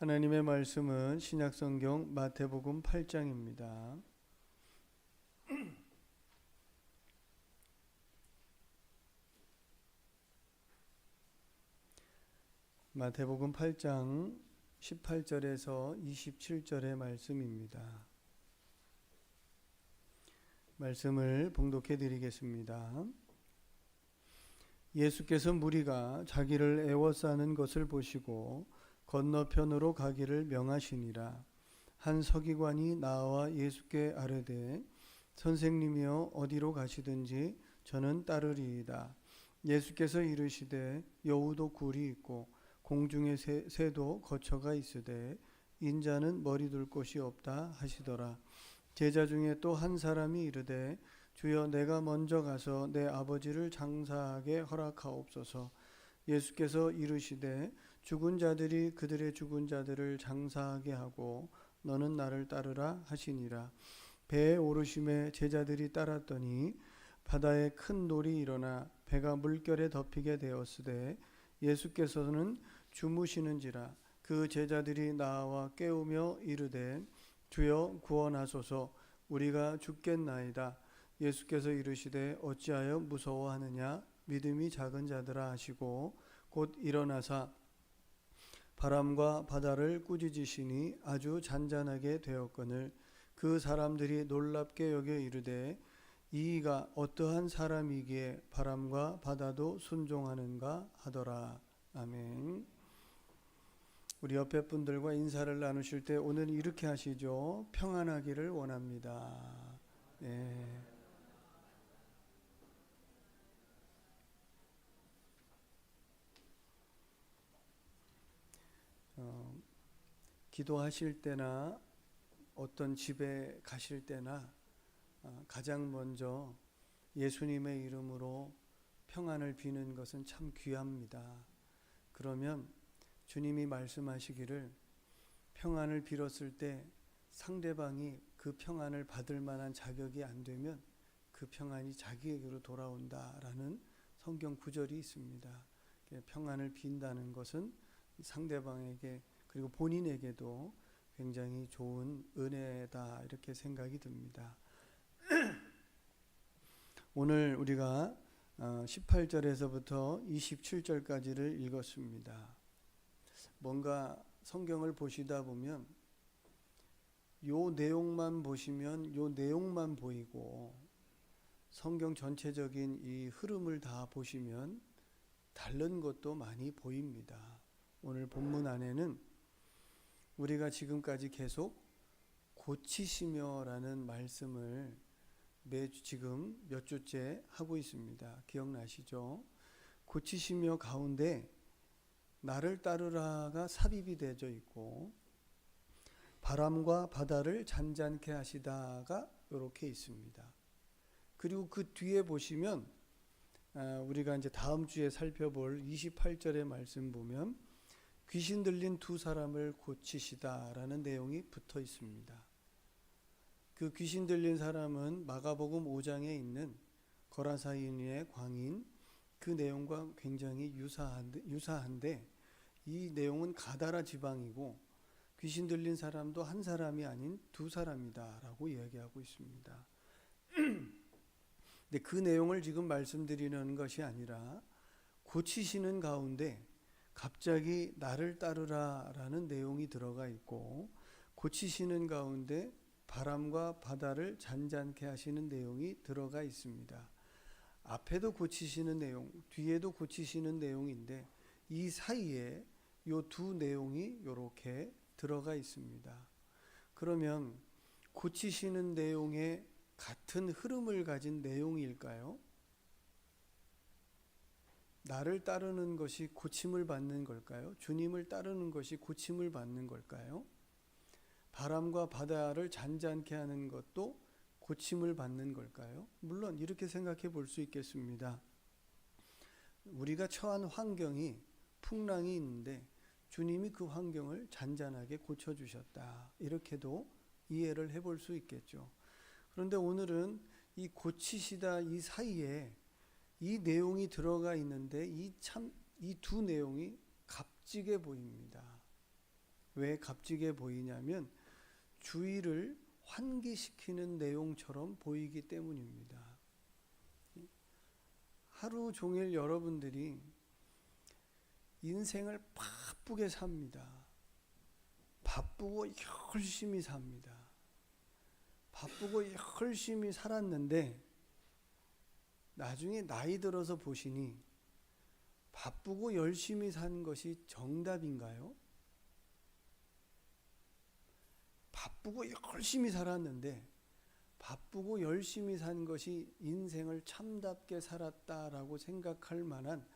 하나님의 말씀은 신약성경 마태복음 8장입니다. 마태복음 8장 18절에서 27절의 말씀입니다. 말씀을 봉독해 드리겠습니다. 예수께서 무리가 자기를 애워싸는 것을 보시고 건너편으로 가기를 명하시니라. 한 서기관이 나와 예수께 아뢰되 선생님이여 어디로 가시든지 저는 따르리이다. 예수께서 이르시되 여우도 굴이 있고 공중의 새도 거처가 있으되 인자는 머리 둘 곳이 없다 하시더라. 제자 중에 또 한 사람이 이르되 주여 내가 먼저 가서 내 아버지를 장사하게 허락하옵소서. 예수께서 이르시되 죽은 자들이 그들의 죽은 자들을 장사하게 하고 너는 나를 따르라 하시니라. 배에 오르심에 제자들이 따랐더니 바다에 큰 놀이 일어나 배가 물결에 덮이게 되었으되 예수께서는 주무시는지라. 그 제자들이 나와 깨우며 이르되 주여 구원하소서 우리가 죽겠나이다. 예수께서 이르시되 어찌하여 무서워하느냐 믿음이 작은 자들아 하시고 곧 일어나사 바람과 바다를 꾸짖으시니 아주 잔잔하게 되었거늘 그 사람들이 놀랍게 여겨 이르되 이가 어떠한 사람이기에 바람과 바다도 순종하는가 하더라. 아멘. 우리 옆에 분들과 인사를 나누실 때 오늘 이렇게 하시죠. 평안하기를 원합니다. 네. 기도하실 때나 어떤 집에 가실 때나 가장 먼저 예수님의 이름으로 평안을 비는 것은 참 귀합니다. 그러면 주님이 말씀하시기를 평안을 빌었을 때 상대방이 그 평안을 받을 만한 자격이 안 되면 그 평안이 자기에게로 돌아온다라는 성경 구절이 있습니다. 평안을 빈다는 것은 상대방에게 그리고 본인에게도 굉장히 좋은 은혜다 이렇게 생각이 듭니다. 오늘 우리가 18절에서부터 27절까지를 읽었습니다. 뭔가 성경을 보시다 보면 요 내용만 보시면 요 내용만 보이고 성경 전체적인 이 흐름을 다 보시면 다른 것도 많이 보입니다. 오늘 본문 안에는 우리가 지금까지 계속 고치시며라는 말씀을 매주 지금 몇 주째 하고 있습니다. 기억나시죠? 고치시며 가운데 나를 따르라가 삽입이 되어 있고 바람과 바다를 잔잔케 하시다가 이렇게 있습니다. 그리고 그 뒤에 보시면 우리가 이제 다음 주에 살펴볼 28절의 말씀 보면 귀신 들린 두 사람을 고치시다라는 내용이 붙어 있습니다. 그 귀신 들린 사람은 마가복음 5장에 있는 거라사인의 광인 그 내용과 굉장히 유사한데 이 내용은 가다라 지방이고 귀신 들린 사람도 한 사람이 아닌 두 사람이다라고 이야기하고 있습니다. 근데 그 내용을 지금 말씀드리는 것이 아니라 고치시는 가운데 갑자기 나를 따르라라는 내용이 들어가 있고 고치시는 가운데 바람과 바다를 잔잔케 하시는 내용이 들어가 있습니다. 앞에도 고치시는 내용, 뒤에도 고치시는 내용인데 이 사이에 이 두 내용이 이렇게 들어가 있습니다. 그러면 고치시는 내용에 같은 흐름을 가진 내용일까요? 나를 따르는 것이 고침을 받는 걸까요? 주님을 따르는 것이 고침을 받는 걸까요? 바람과 바다를 잔잔케 하는 것도 고침을 받는 걸까요? 물론 이렇게 생각해 볼 수 있겠습니다. 우리가 처한 환경이 풍랑이 있는데 주님이 그 환경을 잔잔하게 고쳐주셨다. 이렇게도 이해를 해볼 수 있겠죠. 그런데 오늘은 이 고치시다 이 사이에 이 내용이 들어가 있는데 이 두 내용이 값지게 보입니다. 왜 값지게 보이냐면 주의를 환기시키는 내용처럼 보이기 때문입니다. 하루 종일 여러분들이 인생을 바쁘게 삽니다. 바쁘고 열심히 삽니다. 바쁘고 열심히 살았는데 나중에 나이 들어서 보시니 바쁘고 열심히 산 것이 정답인가요? 바쁘고 열심히 살았는데 바쁘고 열심히 산 것이 인생을 참답게 살았다라고 생각할 만한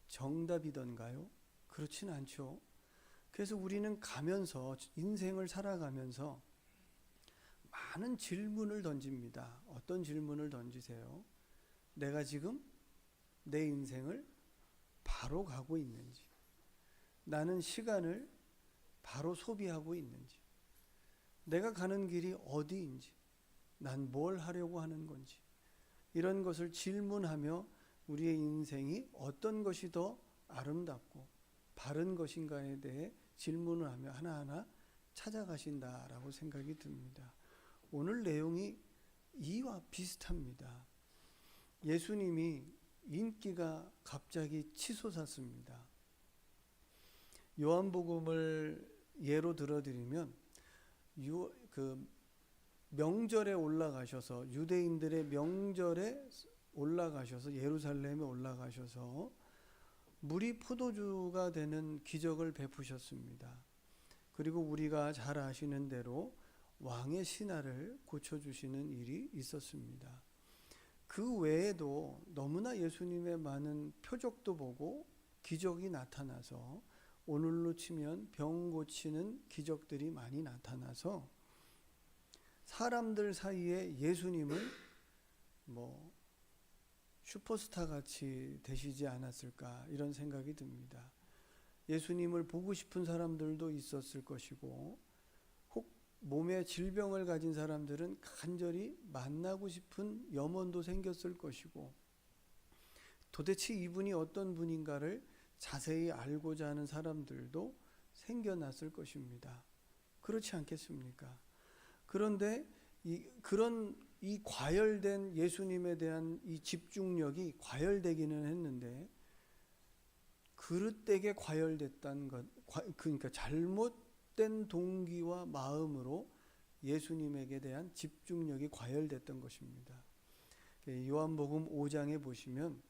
정답이던가요? 그렇진 않죠. 그래서 우리는 가면서 인생을 살아가면서 많은 질문을 던집니다. 어떤 질문을 던지세요? 내가 지금 내 인생을 바로 가고 있는지, 나는 시간을 바로 소비하고 있는지, 내가 가는 길이 어디인지, 난 뭘 하려고 하는 건지, 이런 것을 질문하며 우리의 인생이 어떤 것이 더 아름답고 바른 것인가에 대해 질문을 하며 하나하나 찾아가신다라고 생각이 듭니다. 오늘 내용이 이와 비슷합니다. 예수님이 인기가 갑자기 치솟았습니다. 요한복음을 예로 들어드리면 명절에 올라가셔서 유대인들의 명절에 올라가셔서 예루살렘에 올라가셔서 물이 포도주가 되는 기적을 베푸셨습니다. 그리고 우리가 잘 아시는 대로 왕의 신하를 고쳐주시는 일이 있었습니다. 그 외에도 너무나 예수님의 많은 표적도 보고 기적이 나타나서 오늘로 치면 병 고치는 기적들이 많이 나타나서 사람들 사이에 예수님은 슈퍼스타 같이 되시지 않았을까 이런 생각이 듭니다. 예수님을 보고 싶은 사람들도 있었을 것이고 혹 몸에 질병을 가진 사람들은 간절히 만나고 싶은 염원도 생겼을 것이고 도대체 이분이 어떤 분인가를 자세히 알고자 하는 사람들도 생겨났을 것입니다. 그렇지 않겠습니까? 그런데 이 과열된 예수님에 대한 이 집중력이 과열되기는 했는데 그릇되게 과열됐다는 것, 그러니까 잘못된 동기와 마음으로 예수님에게 대한 집중력이 과열됐던 것입니다. 요한복음 5장에 보시면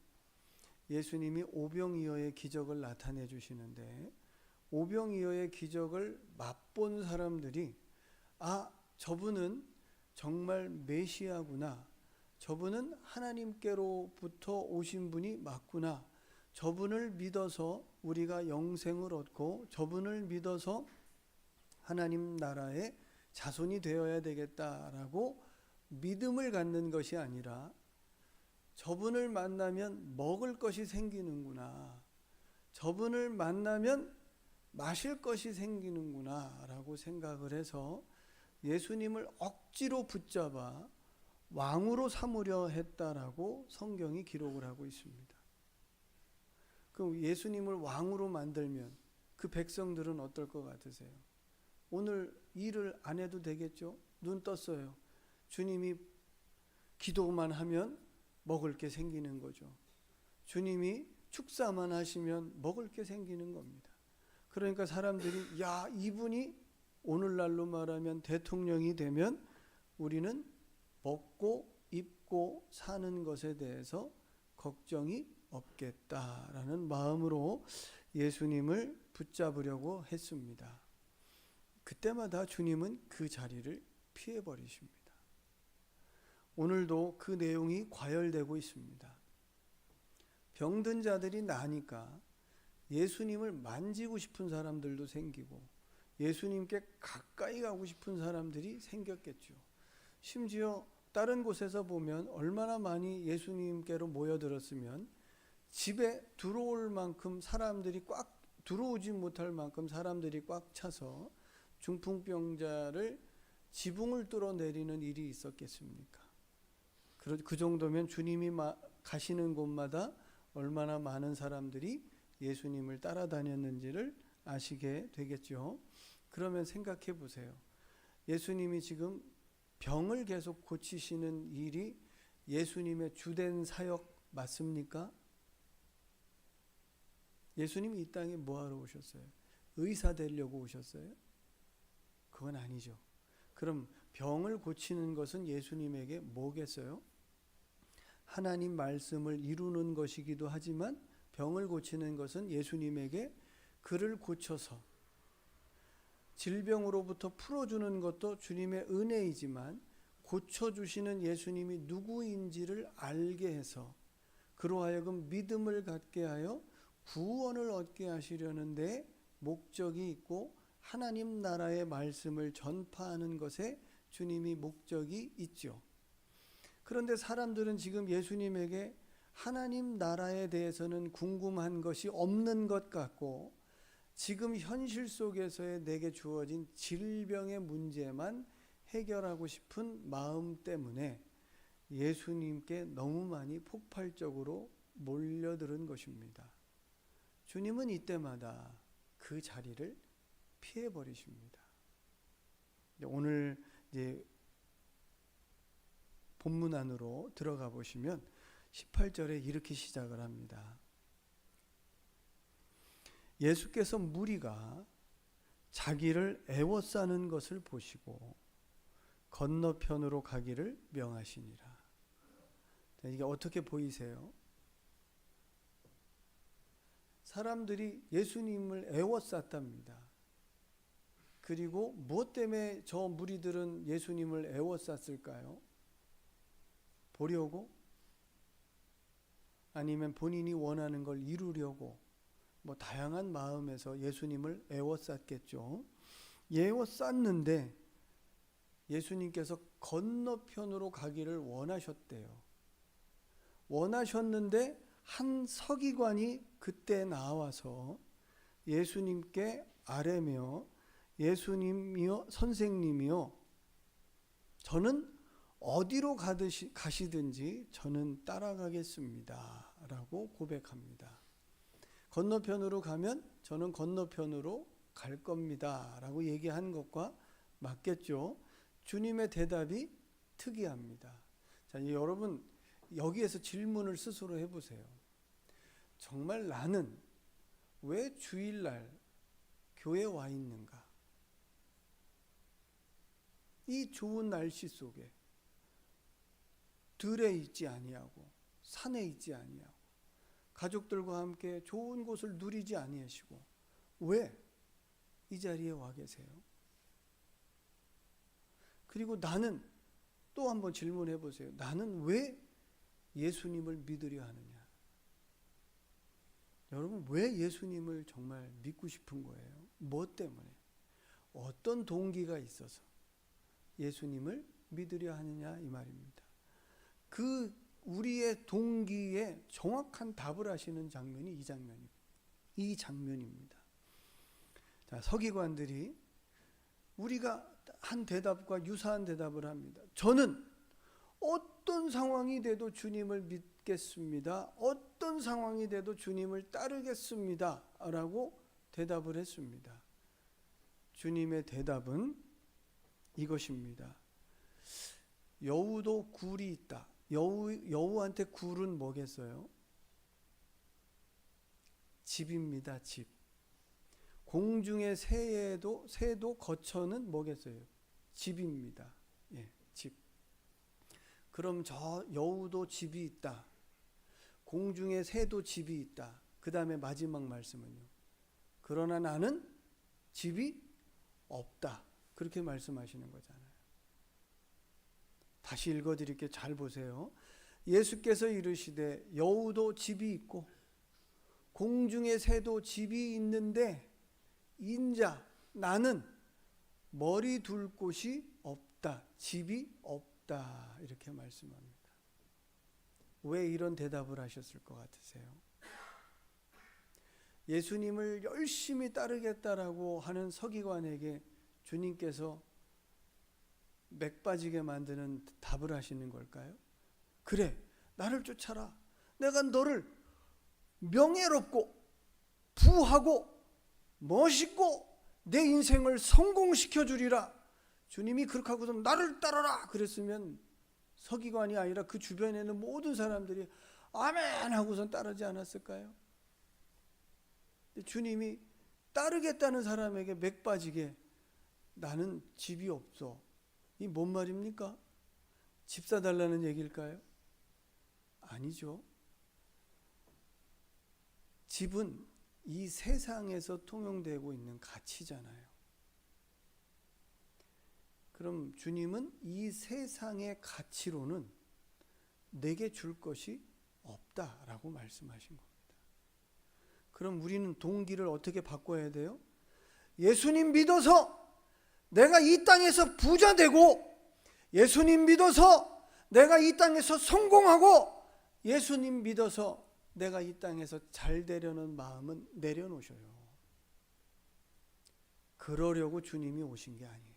예수님이 오병이어의 기적을 나타내 주시는데 오병이어의 기적을 맛본 사람들이 저분은 정말 메시아구나, 저분은 하나님께로부터 오신 분이 맞구나, 저분을 믿어서 우리가 영생을 얻고 저분을 믿어서 하나님 나라의 자손이 되어야 되겠다라고 믿음을 갖는 것이 아니라 저분을 만나면 먹을 것이 생기는구나, 저분을 만나면 마실 것이 생기는구나 라고 생각을 해서 예수님을 억지로 붙잡아 왕으로 삼으려 했다라고 성경이 기록을 하고 있습니다. 그럼 예수님을 왕으로 만들면 그 백성들은 어떨 것 같으세요? 오늘 일을 안 해도 되겠죠? 눈 떴어요. 주님이 기도만 하면 먹을 게 생기는 거죠. 주님이 축사만 하시면 먹을 게 생기는 겁니다. 그러니까 사람들이 이분이 오늘날로 말하면 대통령이 되면 우리는 먹고 입고 사는 것에 대해서 걱정이 없겠다라는 마음으로 예수님을 붙잡으려고 했습니다. 그때마다 주님은 그 자리를 피해버리십니다. 오늘도 그 내용이 과열되고 있습니다. 병든 자들이 나니까 예수님을 만지고 싶은 사람들도 생기고 예수님께 가까이 가고 싶은 사람들이 생겼겠죠. 심지어 다른 곳에서 보면 얼마나 많이 예수님께로 모여들었으면 집에 들어올 만큼 사람들이 들어오지 못할 만큼 사람들이 꽉 차서 중풍병자를 지붕을 뚫어내리는 일이 있었겠습니까? 그 정도면 주님이 가시는 곳마다 얼마나 많은 사람들이 예수님을 따라다녔는지를 아시게 되겠죠. 그러면 생각해 보세요. 예수님이 지금 병을 계속 고치시는 일이 예수님의 주된 사역 맞습니까? 예수님이 이 땅에 뭐하러 오셨어요? 의사 되려고 오셨어요? 그건 아니죠. 그럼 병을 고치는 것은 예수님에게 뭐겠어요? 하나님 말씀을 이루는 것이기도 하지만 병을 고치는 것은 예수님에게 그를 고쳐서 질병으로부터 풀어주는 것도 주님의 은혜이지만 고쳐주시는 예수님이 누구인지를 알게 해서 그로 하여금 믿음을 갖게 하여 구원을 얻게 하시려는 데 목적이 있고 하나님 나라의 말씀을 전파하는 것에 주님이 목적이 있죠. 그런데 사람들은 지금 예수님에게 하나님 나라에 대해서는 궁금한 것이 없는 것 같고 지금 현실 속에서의 내게 주어진 질병의 문제만 해결하고 싶은 마음 때문에 예수님께 너무 많이 폭발적으로 몰려들은 것입니다. 주님은 이때마다 그 자리를 피해버리십니다. 오늘 이제 본문 안으로 들어가 보시면 18절에 이렇게 시작을 합니다. 예수께서 무리가 자기를 애워싸는 것을 보시고 건너편으로 가기를 명하시니라. 이게 어떻게 보이세요? 사람들이 예수님을 애워쌌답니다. 그리고 무엇 때문에 저 무리들은 예수님을 애워쌌을까요? 보려고? 아니면 본인이 원하는 걸 이루려고? 다양한 마음에서 예수님을 애워쌌겠죠. 애워쌌는데 예수님께서 건너편으로 가기를 원하셨대요. 원하셨는데 한 서기관이 그때 나와서 예수님께 아뢰며 예수님이여 선생님이여 저는 어디로 가시든지 저는 따라가겠습니다 라고 고백합니다. 건너편으로 가면 저는 건너편으로 갈 겁니다 라고 얘기한 것과 맞겠죠. 주님의 대답이 특이합니다. 자, 여러분 여기에서 질문을 스스로 해보세요. 정말 나는 왜 주일날 교회에 와 있는가? 이 좋은 날씨 속에 들에 있지 아니하고 산에 있지 아니하고 가족들과 함께 좋은 곳을 누리지 아니하시고 왜 이 자리에 와 계세요? 그리고 나는 또 한번 질문해 보세요. 나는 왜 예수님을 믿으려 하느냐? 여러분 왜 예수님을 정말 믿고 싶은 거예요? 뭐 때문에? 어떤 동기가 있어서 예수님을 믿으려 하느냐 이 말입니다. 그 우리의 동기에 정확한 답을 하시는 장면이 이 장면입니다. 자, 서기관들이 우리가 한 대답과 유사한 대답을 합니다. 저는 어떤 상황이 돼도 주님을 믿겠습니다. 어떤 상황이 돼도 주님을 따르겠습니다. 라고 대답을 했습니다. 주님의 대답은 이것입니다. 여우도 굴이 있다. 여우한테 굴은 뭐겠어요? 집입니다. 집. 공중의 새도 거처는 뭐겠어요? 집입니다. 예, 집. 그럼 저 여우도 집이 있다. 공중의 새도 집이 있다. 그 다음에 마지막 말씀은요. 그러나 나는 집이 없다. 그렇게 말씀하시는 거잖아요. 다시 읽어드릴게요. 잘 보세요. 예수께서 이르시되 여우도 집이 있고 공중의 새도 집이 있는데 인자 나는 머리 둘 곳이 없다. 집이 없다. 이렇게 말씀합니다. 왜 이런 대답을 하셨을 것 같으세요? 예수님을 열심히 따르겠다라고 하는 서기관에게 주님께서 맥 빠지게 만드는 답을 하시는 걸까요? 그래, 나를 쫓아라. 내가 너를 명예롭고 부하고 멋있고 내 인생을 성공시켜 주리라. 주님이 그렇게 하고서 나를 따르라 그랬으면 서기관이 아니라 그 주변에 있는 모든 사람들이 아멘 하고선 따르지 않았을까요? 주님이 따르겠다는 사람에게 맥 빠지게 나는 집이 없어. 이 뭔 말입니까? 집 사달라는 얘기일까요? 아니죠. 집은 이 세상에서 통용되고 있는 가치잖아요. 그럼 주님은 이 세상의 가치로는 내게 줄 것이 없다라고 말씀하신 겁니다. 그럼 우리는 동기를 어떻게 바꿔야 돼요? 예수님 믿어서 내가 이 땅에서 부자 되고, 예수님 믿어서 내가 이 땅에서 성공하고, 예수님 믿어서 내가 이 땅에서 잘 되려는 마음은 내려놓으셔요. 그러려고 주님이 오신 게 아니에요.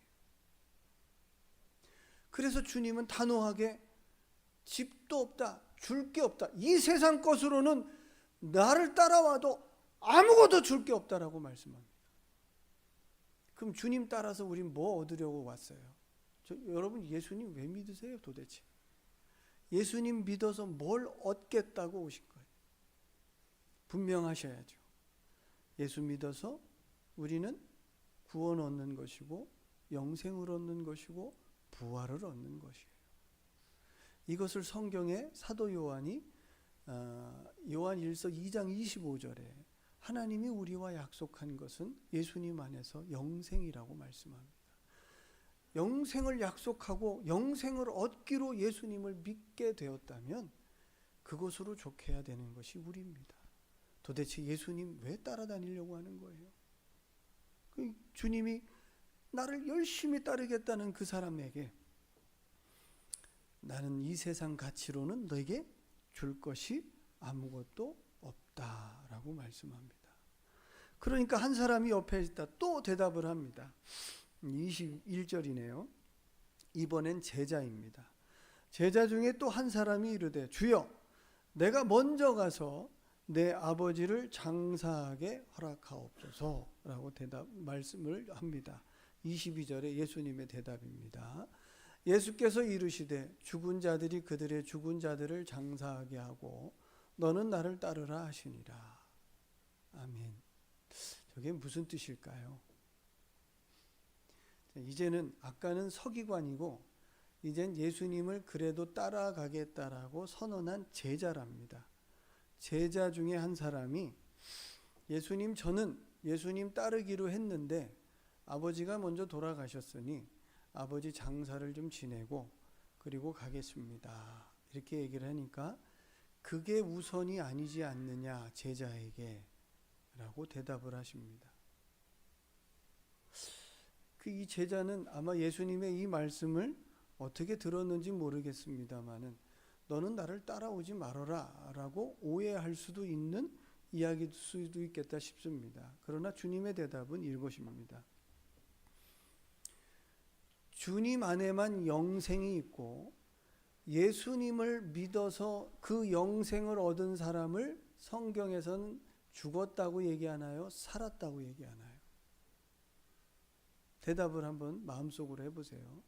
그래서 주님은 단호하게 집도 없다, 줄 게 없다, 이 세상 것으로는 나를 따라와도 아무것도 줄 게 없다라고 말씀합니다. 그럼 주님 따라서 우린 뭐 얻으려고 왔어요? 여러분 예수님 왜 믿으세요 도대체? 예수님 믿어서 뭘 얻겠다고 오신 거예요? 분명하셔야죠. 예수 믿어서 우리는 구원 얻는 것이고 영생을 얻는 것이고 부활을 얻는 것이에요. 이것을 성경에 사도 요한이 요한 1서 2장 25절에 하나님이 우리와 약속한 것은 예수님 안에서 영생이라고 말씀합니다. 영생을 약속하고 영생을 얻기로 예수님을 믿게 되었다면 그것으로 족해야 되는 것이 우리입니다. 도대체 예수님 왜 따라다니려고 하는 거예요? 주님이 나를 열심히 따르겠다는 그 사람에게 나는 이 세상 가치로는 너에게 줄 것이 아무것도 없다라고 말씀합니다. 그러니까 한 사람이 옆에 있다 또 대답을 합니다. 21절이네요. 이번엔 제자입니다. 제자 중에 또 한 사람이 이르되 주여 내가 먼저 가서 내 아버지를 장사하게 허락하옵소서라고 말씀을 합니다. 22절에 예수님의 대답입니다. 예수께서 이르시되 죽은 자들이 그들의 죽은 자들을 장사하게 하고 너는 나를 따르라 하시니라. 아멘. 저게 무슨 뜻일까요? 이제는 아까는 서기관이고 이젠 예수님을 그래도 따라가겠다라고 선언한 제자랍니다. 제자 중에 한 사람이 예수님 저는 예수님 따르기로 했는데 아버지가 먼저 돌아가셨으니 아버지 장사를 좀 지내고 그리고 가겠습니다. 이렇게 얘기를 하니까 그게 우선이 아니지 않느냐 제자에게 라고 대답을 하십니다. 이 제자는 아마 예수님의 이 말씀을 어떻게 들었는지 모르겠습니다만은 너는 나를 따라오지 말아라 라고 오해할 수도 있는 이야기일 수도 있겠다 싶습니다. 그러나 주님의 대답은 이것입니다. 주님 안에만 영생이 있고 예수님을 믿어서 그 영생을 얻은 사람을 성경에서는 죽었다고 얘기하나요? 살았다고 얘기하나요? 대답을 한번 마음속으로 해보세요.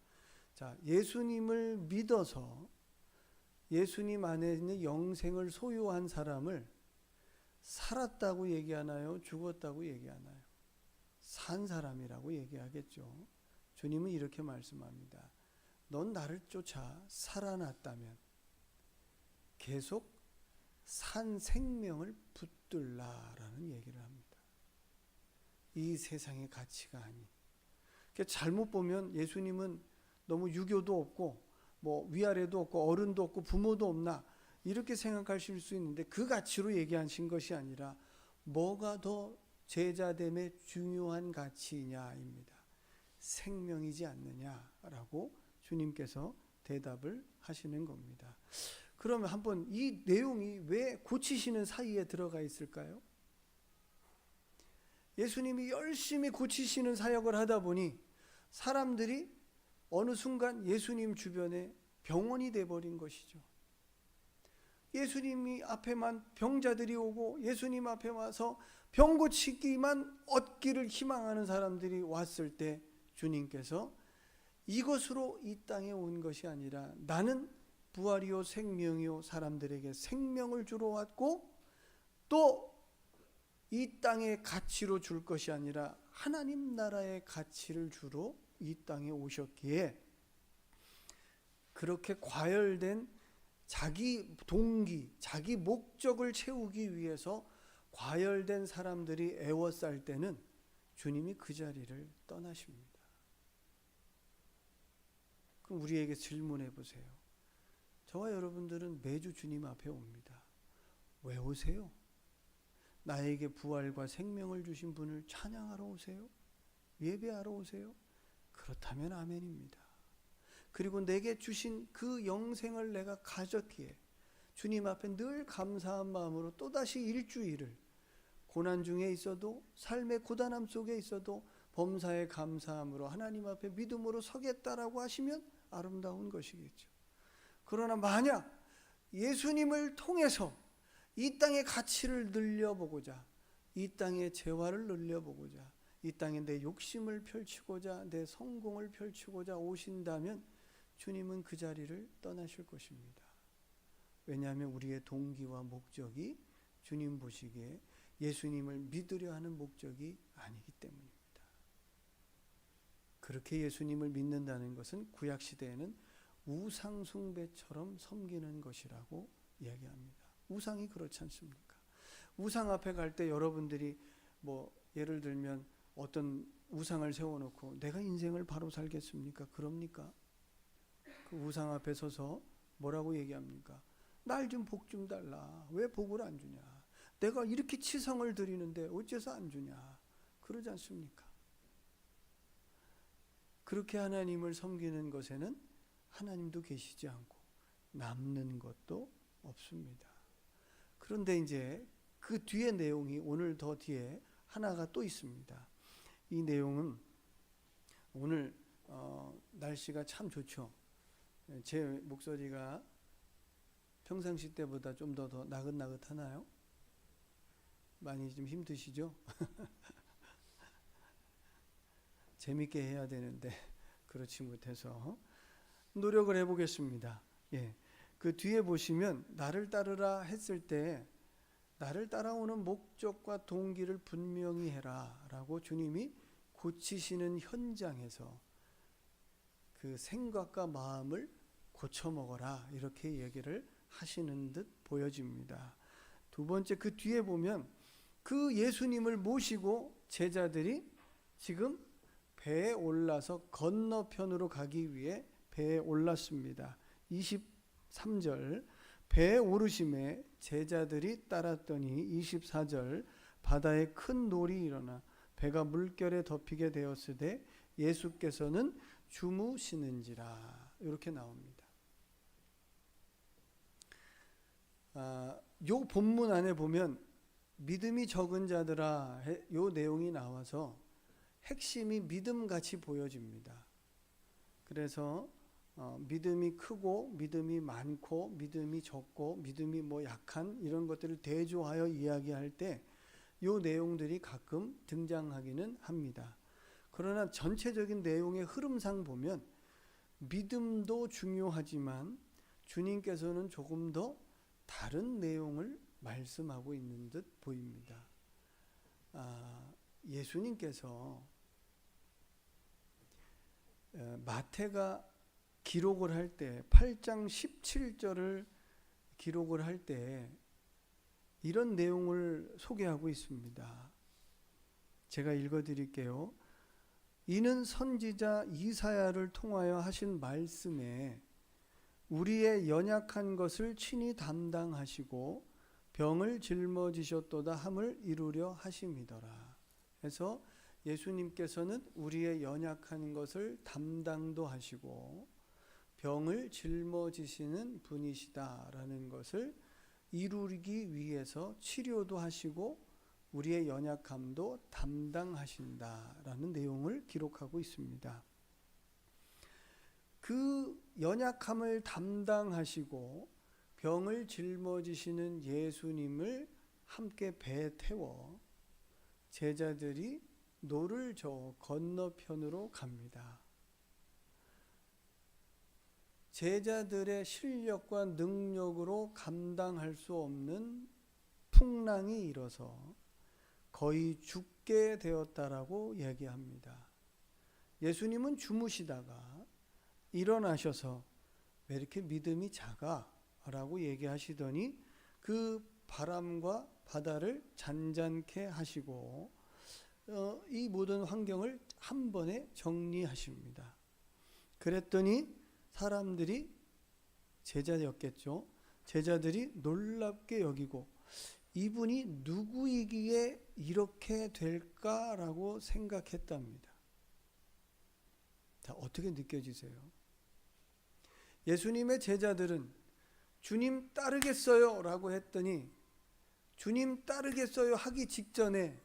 자, 예수님을 믿어서 예수님 안에 있는 영생을 소유한 사람을 살았다고 얘기하나요? 죽었다고 얘기하나요? 산 사람이라고 얘기하겠죠. 주님은 이렇게 말씀합니다. 넌 나를 쫓아 살아났다면 계속 산 생명을 붙들라라는 얘기를 합니다. 이 세상의 가치가 아닌. 잘못 보면 예수님은 너무 유교도 없고 뭐 위아래도 없고 어른도 없고 부모도 없나 이렇게 생각하실 수 있는데 그 가치로 얘기하신 것이 아니라 뭐가 더 제자됨의 중요한 가치냐입니다. 생명이지 않느냐라고 주님께서 대답을 하시는 겁니다. 그러면 한번 이 내용이 왜 고치시는 사이에 들어가 있을까요? 예수님이 열심히 고치시는 사역을 하다 보니 사람들이 어느 순간 예수님 주변에 병원이 돼버린 것이죠. 예수님이 앞에만 병자들이 오고 예수님 앞에 와서 병 고치기만 얻기를 희망하는 사람들이 왔을 때 주님께서 이것으로 이 땅에 온 것이 아니라 나는 부활이요 생명이요 사람들에게 생명을 주러 왔고 또 이 땅의 가치로 줄 것이 아니라 하나님 나라의 가치를 주러 이 땅에 오셨기에 그렇게 과열된 자기 동기, 자기 목적을 채우기 위해서 과열된 사람들이 애워쌀 때는 주님이 그 자리를 떠나십니다. 그럼 우리에게 질문해 보세요. 저와 여러분들은 매주 주님 앞에 옵니다. 왜 오세요? 나에게 부활과 생명을 주신 분을 찬양하러 오세요? 예배하러 오세요? 그렇다면 아멘입니다. 그리고 내게 주신 그 영생을 내가 가졌기에 주님 앞에 늘 감사한 마음으로 또다시 일주일을 고난 중에 있어도 삶의 고단함 속에 있어도 범사에 감사함으로 하나님 앞에 믿음으로 서겠다라고 하시면 아름다운 것이겠죠. 그러나 만약 예수님을 통해서 이 땅의 가치를 늘려보고자, 이 땅의 재화를 늘려보고자, 이 땅에 내 욕심을 펼치고자, 내 성공을 펼치고자 오신다면 주님은 그 자리를 떠나실 것입니다. 왜냐하면 우리의 동기와 목적이 주님 보시기에 예수님을 믿으려 하는 목적이 아니기 때문입니다. 그렇게 예수님을 믿는다는 것은 구약시대에는 우상숭배처럼 섬기는 것이라고 이야기합니다. 우상이 그렇지 않습니까? 우상 앞에 갈 때 여러분들이 예를 들면 어떤 우상을 세워놓고 내가 인생을 바로 살겠습니까? 그럽니까? 그 우상 앞에 서서 뭐라고 얘기합니까? 날 좀 복 좀 달라. 왜 복을 안 주냐? 내가 이렇게 치성을 드리는데 어째서 안 주냐? 그러지 않습니까? 그렇게 하나님을 섬기는 것에는 하나님도 계시지 않고 남는 것도 없습니다. 그런데 이제 그 뒤에 내용이 오늘 더 뒤에 하나가 또 있습니다. 이 내용은 오늘 날씨가 참 좋죠. 제 목소리가 평상시 때보다 좀 더 나긋나긋하나요? 많이 좀 힘드시죠? 재밌게 해야 되는데 그렇지 못해서 노력을 해보겠습니다. 예. 그 뒤에 보시면 나를 따르라 했을 때 나를 따라오는 목적과 동기를 분명히 해라 라고 주님이 고치시는 현장에서 그 생각과 마음을 고쳐먹어라 이렇게 얘기를 하시는 듯 보여집니다. 두 번째 그 뒤에 보면 그 예수님을 모시고 제자들이 지금 배에 올라서 건너편으로 가기 위해 배에 올랐습니다. 23절 배에 오르심에 제자들이 따랐더니 24절 바다에 큰 놀이 일어나 배가 물결에 덮이게 되었으되 예수께서는 주무시는지라 이렇게 나옵니다. 요 본문 안에 보면 믿음이 적은 자들아 요 내용이 나와서 핵심이 믿음같이 보여집니다. 그래서 믿음이 크고 믿음이 많고 믿음이 적고 믿음이 약한 이런 것들을 대조하여 이야기할 때 이 내용들이 가끔 등장하기는 합니다. 그러나 전체적인 내용의 흐름상 보면 믿음도 중요하지만 주님께서는 조금 더 다른 내용을 말씀하고 있는 듯 보입니다. 예수님께서 마태가 기록을 할 때 8장 17절을 기록을 할 때 이런 내용을 소개하고 있습니다. 제가 읽어드릴게요. 이는 선지자 이사야를 통하여 하신 말씀에 우리의 연약한 것을 친히 담당하시고 병을 짊어지셨도다 함을 이루려 하심이더라. 그래서 예수님께서는 우리의 연약한 것을 담당도 하시고 병을 짊어지시는 분이시다라는 것을 이루기 위해서 치료도 하시고 우리의 연약함도 담당하신다라는 내용을 기록하고 있습니다. 그 연약함을 담당하시고 병을 짊어지시는 예수님을 함께 배에 태워 제자들이 노를 저어 건너편으로 갑니다. 제자들의 실력과 능력으로 감당할 수 없는 풍랑이 일어서 거의 죽게 되었다라고 얘기합니다. 예수님은 주무시다가 일어나셔서 왜 이렇게 믿음이 작아? 라고 얘기하시더니 그 바람과 바다를 잔잔케 하시고 이 모든 환경을 한 번에 정리하십니다. 그랬더니 사람들이, 제자였겠죠, 제자들이 놀랍게 여기고 이분이 누구이기에 이렇게 될까라고 생각했답니다. 자, 어떻게 느껴지세요? 예수님의 제자들은 주님 따르겠어요 라고 했더니 주님 따르겠어요 하기 직전에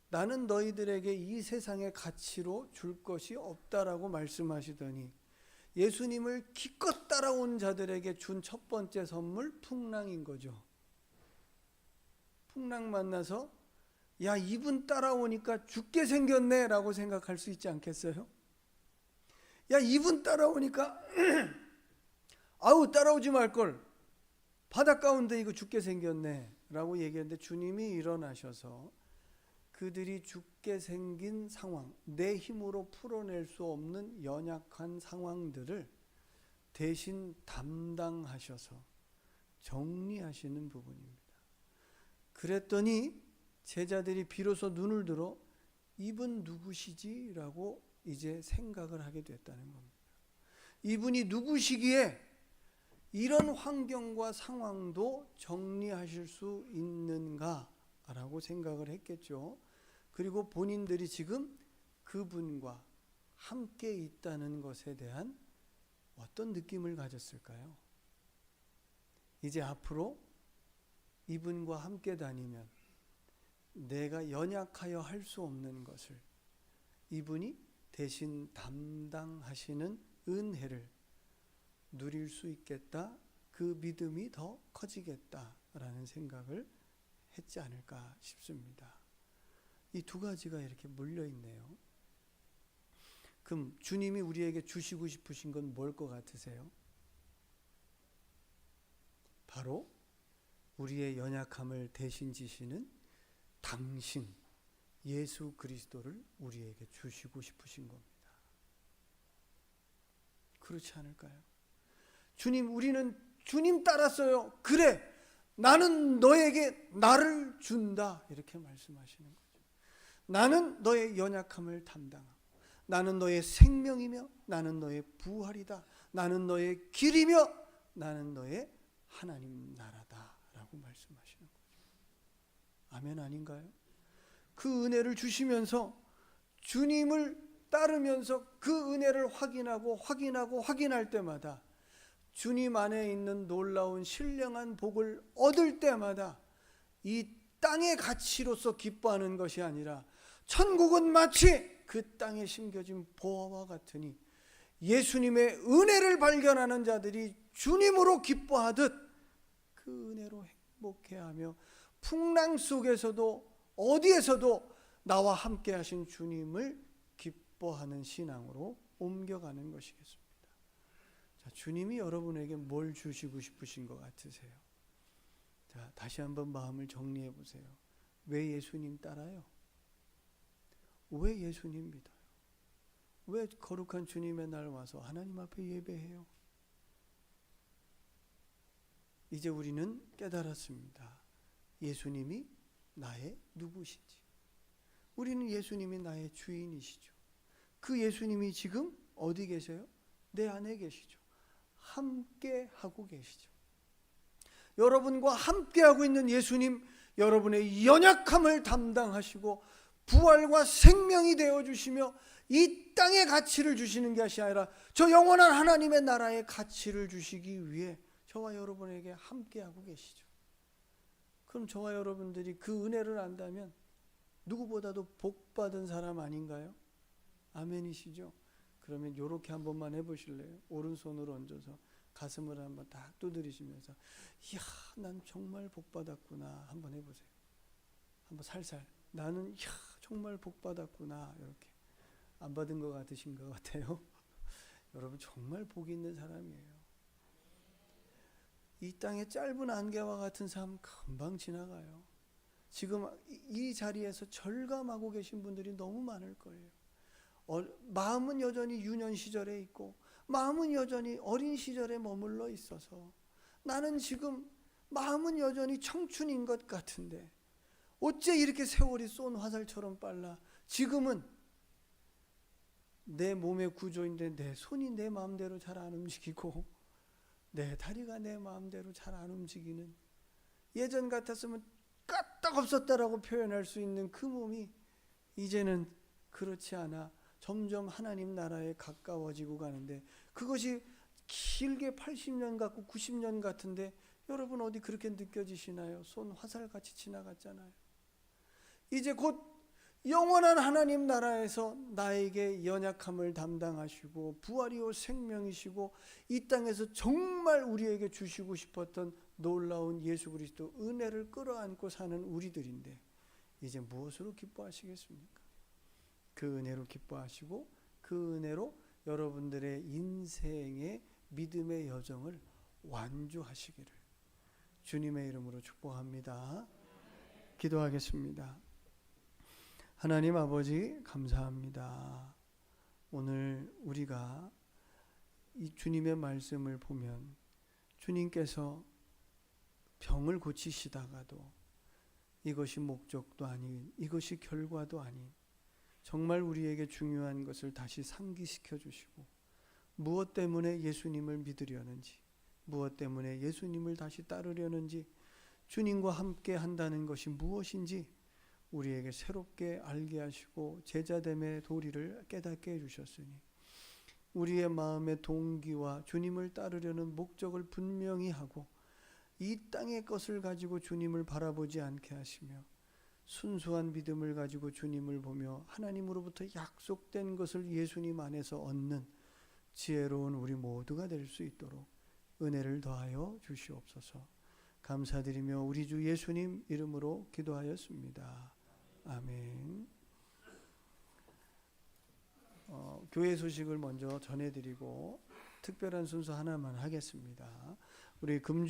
나는 너희들에게 이 세상의 가치로 줄 것이 없다라고 말씀하시더니 예수님을 기껏 따라온 자들에게 준 첫 번째 선물, 풍랑인 거죠. 풍랑 만나서 야, 이분 따라오니까 죽게 생겼네 라고 생각할 수 있지 않겠어요? 야, 이분 따라오니까 아우 따라오지 말걸, 바다 가운데 이거 죽게 생겼네 라고 얘기했는데 주님이 일어나셔서 그들이 죽게 생긴 상황, 내 힘으로 풀어낼 수 없는 연약한 상황들을 대신 담당하셔서 정리하시는 부분입니다. 그랬더니 제자들이 비로소 눈을 들어 이분 누구시지? 라고 이제 생각을 하게 됐다는 겁니다. 이분이 누구시기에 이런 환경과 상황도 정리하실 수 있는가라고 생각을 했겠죠. 그리고 본인들이 지금 그분과 함께 있다는 것에 대한 어떤 느낌을 가졌을까요? 이제 앞으로 이분과 함께 다니면 내가 연약하여 할 수 없는 것을 이분이 대신 담당하시는 은혜를 누릴 수 있겠다, 그 믿음이 더 커지겠다라는 생각을 했지 않을까 싶습니다. 이 두 가지가 이렇게 물려 있네요. 그럼 주님이 우리에게 주시고 싶으신 건 뭘 것 같으세요? 바로 우리의 연약함을 대신 지시는 당신 예수 그리스도를 우리에게 주시고 싶으신 겁니다. 그렇지 않을까요? 주님, 우리는 주님 따랐어요. 그래, 나는 너에게 나를 준다. 이렇게 말씀하시는 거죠. 나는 너의 연약함을 담당하고, 나는 너의 생명이며, 나는 너의 부활이다. 나는 너의 길이며, 나는 너의 하나님 나라다. 라고 말씀하시는 거죠. 아멘 아닌가요? 그 은혜를 주시면서 주님을 따르면서 그 은혜를 확인할 때마다 주님 안에 있는 놀라운 신령한 복을 얻을 때마다 이 땅의 가치로서 기뻐하는 것이 아니라 천국은 마치 그 땅에 심겨진 보화와 같으니 예수님의 은혜를 발견하는 자들이 주님으로 기뻐하듯 그 은혜로 행복해하며 풍랑 속에서도 어디에서도 나와 함께 하신 주님을 기뻐하는 신앙으로 옮겨가는 것이겠습니다. 자, 주님이 여러분에게 뭘 주시고 싶으신 것 같으세요? 자, 다시 한번 마음을 정리해 보세요. 왜 예수님 따라요? 왜 예수님 믿어요? 왜 거룩한 주님의 날 와서 하나님 앞에 예배해요? 이제 우리는 깨달았습니다. 예수님이 나의 누구신지. 우리는 예수님이 나의 주인이시죠. 그 예수님이 지금 어디 계세요? 내 안에 계시죠. 함께 하고 계시죠. 여러분과 함께 하고 있는 예수님, 여러분의 연약함을 담당하시고 부활과 생명이 되어주시며 이 땅의 가치를 주시는 것이 아니라 저 영원한 하나님의 나라의 가치를 주시기 위해 저와 여러분에게 함께하고 계시죠. 그럼 저와 여러분들이 그 은혜를 안다면 누구보다도 복받은 사람 아닌가요? 아멘이시죠? 그러면 이렇게 한 번만 해보실래요? 오른손을 얹어서 가슴을 한번 딱 두드리시면서 이야, 난 정말 복 받았구나 한번 해보세요. 한번 살살 나는 이야, 정말 복 받았구나. 이렇게 안 받은 것 같으신 것 같아요. 여러분 정말 복 있는 사람이에요. 이 땅의 짧은 안개와 같은 삶 금방 지나가요. 지금 이 자리에서 절감하고 계신 분들이 너무 많을 거예요. 마음은 여전히 유년 시절에 있고 마음은 여전히 어린 시절에 머물러 있어서 나는 지금 마음은 여전히 청춘인 것 같은데 어째 이렇게 세월이 쏜 화살처럼 빨라. 지금은 내 몸의 구조인데 내 손이 내 마음대로 잘 안 움직이고 내 다리가 내 마음대로 잘 안 움직이는, 예전 같았으면 까딱없었다라고 표현할 수 있는 그 몸이 이제는 그렇지 않아 점점 하나님 나라에 가까워지고 가는데, 그것이 길게 80년 같고 90년 같은데 여러분 어디 그렇게 느껴지시나요? 손 화살같이 지나갔잖아요. 이제 곧 영원한 하나님 나라에서 나에게 연약함을 담당하시고 부활이요 생명이시고 이 땅에서 정말 우리에게 주시고 싶었던 놀라운 예수 그리스도 은혜를 끌어안고 사는 우리들인데 이제 무엇으로 기뻐하시겠습니까? 그 은혜로 기뻐하시고 그 은혜로 여러분들의 인생의 믿음의 여정을 완주하시기를 주님의 이름으로 축복합니다. 기도하겠습니다. 하나님 아버지 감사합니다. 오늘 우리가 이 주님의 말씀을 보면 주님께서 병을 고치시다가도 이것이 목적도 아닌, 이것이 결과도 아닌 정말 우리에게 중요한 것을 다시 상기시켜 주시고 무엇 때문에 예수님을 믿으려는지, 무엇 때문에 예수님을 다시 따르려는지, 주님과 함께 한다는 것이 무엇인지 우리에게 새롭게 알게 하시고 제자됨의 도리를 깨닫게 해주셨으니 우리의 마음의 동기와 주님을 따르려는 목적을 분명히 하고 이 땅의 것을 가지고 주님을 바라보지 않게 하시며 순수한 믿음을 가지고 주님을 보며 하나님으로부터 약속된 것을 예수님 안에서 얻는 지혜로운 우리 모두가 될 수 있도록 은혜를 더하여 주시옵소서. 감사드리며 우리 주 예수님 이름으로 기도하였습니다. 아멘. 교회 소식을 먼저 전해드리고 특별한 순서 하나만 하겠습니다. 우리 금주